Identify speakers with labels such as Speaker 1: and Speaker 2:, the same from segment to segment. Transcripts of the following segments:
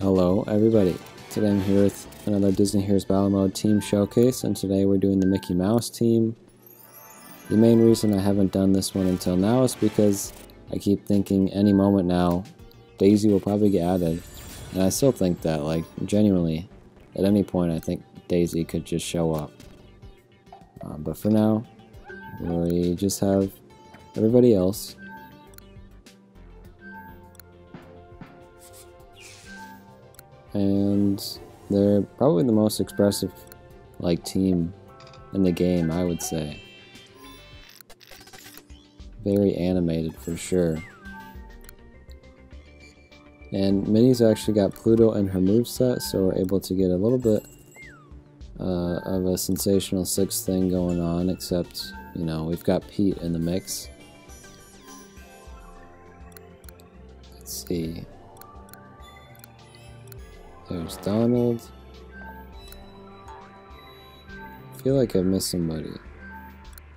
Speaker 1: Hello everybody, today I'm here with another Disney Heroes Battle Mode team showcase, and today we're doing the Mickey Mouse team. The main reason I haven't done this one until now is because I keep thinking any moment now Daisy will probably get added, and I still think that, like, genuinely, at any point I think Daisy could just show up. But for now, we just have everybody else. And they're probably the most expressive, like, team in the game, I would say. Very animated for sure. And Minnie's actually got Pluto in her moveset, so we're able to get a little bit of a sensational 6 thing going on, except, you know, we've got Pete in the mix. Let's see. There's Donald. I feel like I missed somebody.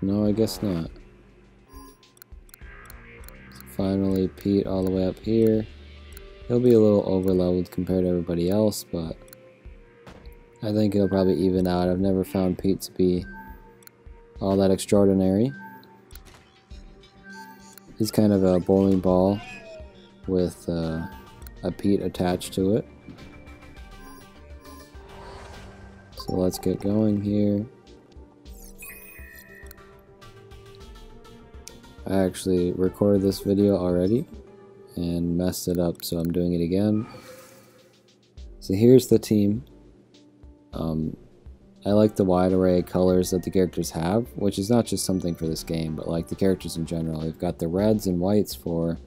Speaker 1: No, I guess not. So finally, Pete all the way up here. He'll be a little overloaded compared to everybody else, but I think he'll probably even out. I've never found Pete to be all that extraordinary. He's kind of a bowling ball with a Pete attached to it. So let's get going here. I actually recorded this video already and messed it up, so I'm doing it again. So here's the team. I like the wide array of colors that the characters have, which is not just something for this game, but like the characters in general. We've got the reds and whites for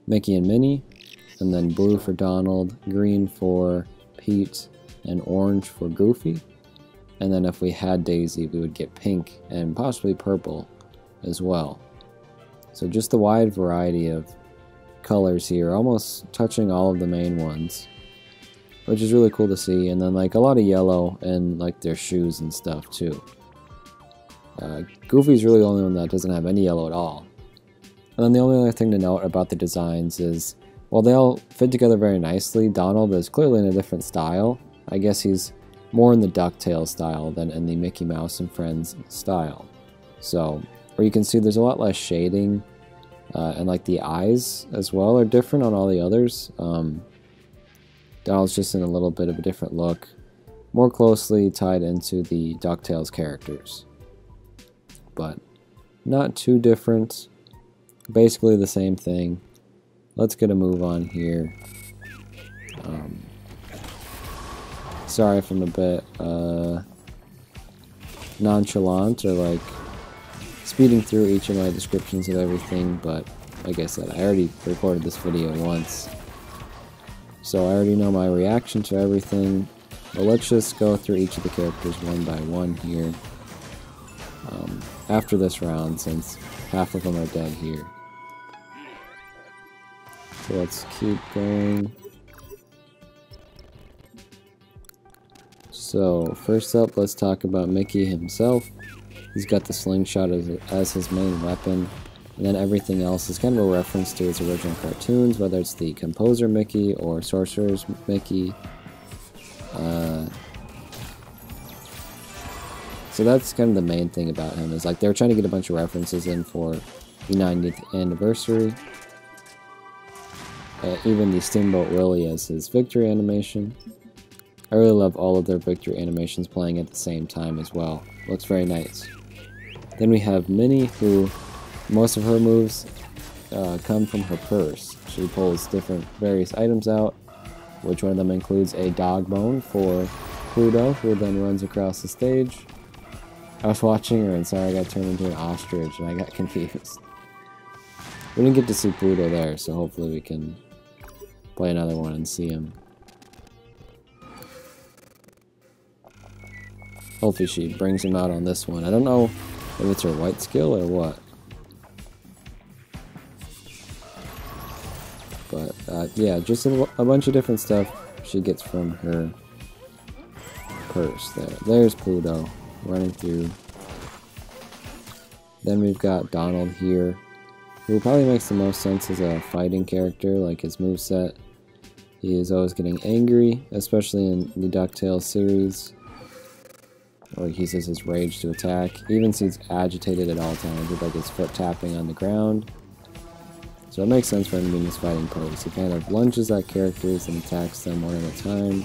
Speaker 1: Mickey and Minnie, and then blue for Donald, green for Pete, and orange for Goofy. And then if we had Daisy, we would get pink and possibly purple as well. So just the wide variety of colors here, almost touching all of the main ones, which is really cool to see. And then like a lot of yellow in like their shoes and stuff too. Goofy's really the only one that doesn't have any yellow at all. And then the only other thing to note about the designs is, while they all fit together very nicely, Donald is clearly in a different style. I guess he's more in the DuckTales style than in the Mickey Mouse and Friends style. So, where you can see there's a lot less shading, and like the eyes as well are different on all the others. Donald's just in a little bit of a different look, more closely tied into the DuckTales characters. But not too different, basically the same thing. Let's get a move on here. Sorry if I'm a bit nonchalant or like speeding through each of my descriptions of everything, but like I said, I already recorded this video once, so I already know my reaction to everything. But let's just go through each of the characters one by one here after this round, since half of them are dead here. So let's keep going. So first up, let's talk about Mickey himself. He's got the slingshot as his main weapon, and then everything else is kind of a reference to his original cartoons, whether it's the Composer Mickey or Sorcerer's Mickey. So that's kind of the main thing about him, is like they were trying to get a bunch of references in for the 90th anniversary. Even the Steamboat Willie as his victory animation. I really love all of their victory animations playing at the same time as well. Looks very nice. Then we have Minnie, who most of her moves come from her purse. She pulls various items out, which one of them includes a dog bone for Pluto, who then runs across the stage. I was watching her and sorry, I got turned into an ostrich and I got confused. We didn't get to see Pluto there, so hopefully we can play another one and see him. Hopefully she brings him out on this one. I don't know if it's her white skill or what. But yeah, just a bunch of different stuff she gets from her purse there. There's Pluto running through. Then we've got Donald here, who probably makes the most sense as a fighting character, like his moveset. He is always getting angry, especially in the DuckTales series, where he uses his rage to attack. He even seems agitated at all times, with like his foot tapping on the ground. So it makes sense for him to be in his fighting pose. He kind of lunges at characters and attacks them one at a time.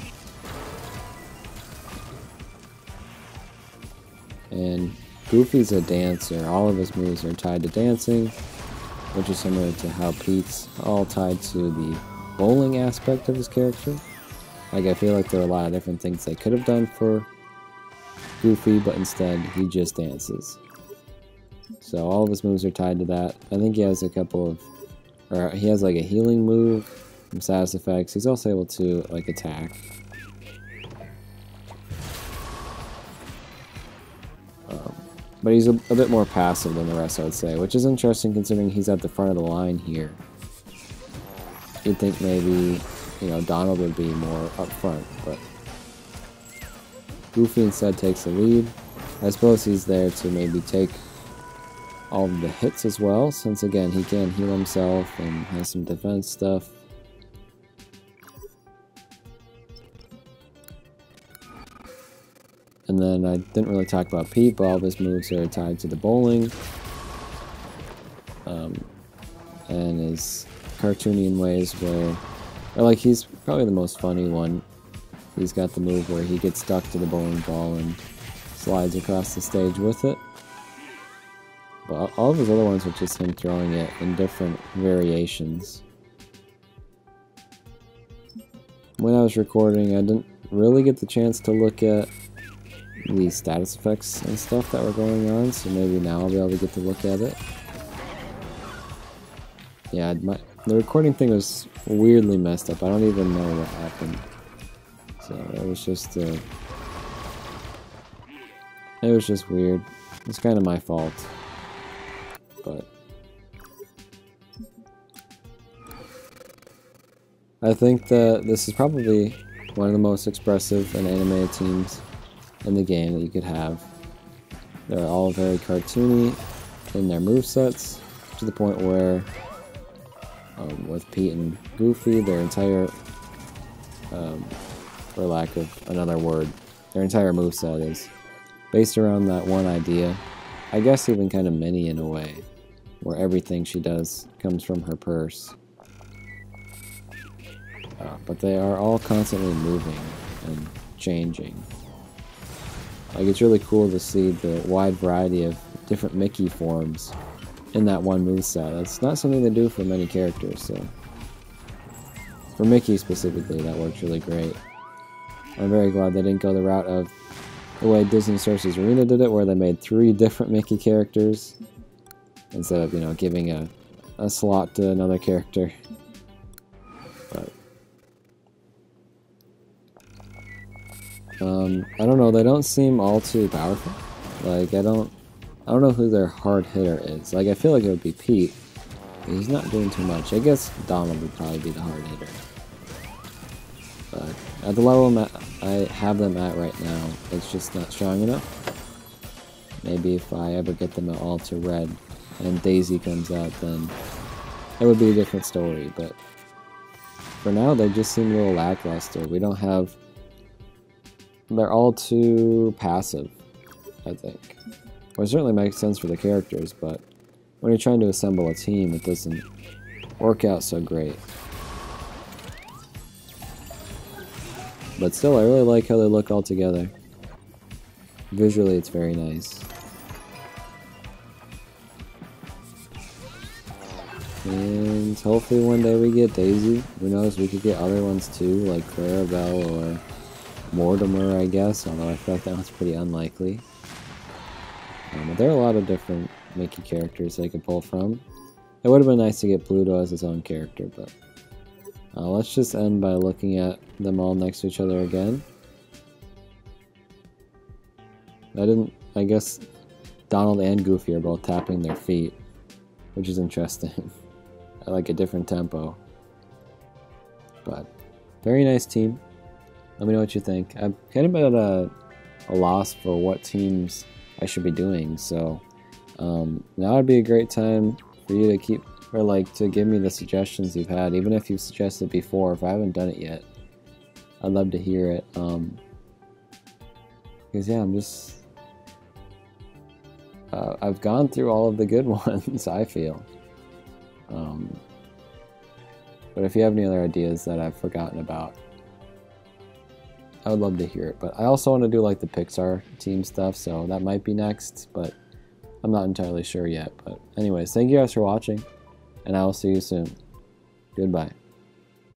Speaker 1: And Goofy's a dancer. All of his moves are tied to dancing, which is similar to how Pete's all tied to the bowling aspect of his character. Like, I feel like there are a lot of different things they could have done for Goofy, but instead he just dances. So all of his moves are tied to that. I think he has a couple of, or he has like a healing move, some status effects. He's also able to like attack. But he's a bit more passive than the rest, I would say, which is interesting considering he's at the front of the line here. You'd think maybe, you know, Donald would be more up front, but Goofy instead takes the lead. I suppose he's there to maybe take all of the hits as well, since again, he can heal himself and has some defense stuff. And then I didn't really talk about Pete, but all of his moves are tied to the bowling. And his cartoony in ways where, or like, he's probably the most funny one. He's got the move where he gets stuck to the bowling ball and slides across the stage with it. But all of his other ones are just him throwing it in different variations. When I was recording, I didn't really get the chance to look at the status effects and stuff that were going on, so maybe now I'll be able to get to look at it. Yeah, the recording thing was weirdly messed up. I don't even know what happened. So it was just weird. It's kind of my fault. But I think that this is probably one of the most expressive and animated teams in the game that you could have. They're all very cartoony in their movesets, to the point where with Pete and Goofy, their entire, for lack of another word, their entire moveset is based around that one idea. I guess even kind of Minnie in a way, where everything she does comes from her purse. But they are all constantly moving and changing. Like, it's really cool to see the wide variety of different Mickey forms in that one moveset. That's not something they do for many characters, so for Mickey specifically, that works really great. I'm very glad they didn't go the route of the way Disney Sorcerer's Arena did it, where they made 3 different Mickey characters instead of, you know, giving a slot to another character. But I don't know, they don't seem all too powerful. Like, I don't know who their hard hitter is. Like, I feel like it would be Pete, but he's not doing too much. I guess Donald would probably be the hard hitter. But at the level I have them at right now, it's just not strong enough. Maybe if I ever get them all to red and Daisy comes out, then it would be a different story. But for now, they just seem a little lackluster. We don't have... They're all too passive, I think. Well, it certainly makes sense for the characters, but when you're trying to assemble a team, it doesn't work out so great. But still, I really like how they look all together. Visually, it's very nice. And hopefully one day we get Daisy. Who knows, we could get other ones too, like Clarabelle or Mortimer, I guess, although I feel like that one's pretty unlikely. But there are a lot of different Mickey characters they could pull from. It would have been nice to get Pluto as his own character, but let's just end by looking at them all next to each other again. I guess Donald and Goofy are both tapping their feet, which is interesting. I like a different tempo. But very nice team. Let me know what you think. I've kind of been at a loss for what teams I should be doing, so now would be a great time for you to keep or like to give me the suggestions you've had, even if you've suggested before. If I haven't done it yet, I'd love to hear it. Because yeah, I'm just I've gone through all of the good ones, I feel. But if you have any other ideas that I've forgotten about, I would love to hear it. But I also want to do like the Pixar team stuff, so that might be next, but I'm not entirely sure yet. But anyways, thank you guys for watching, and I will see you soon. Goodbye.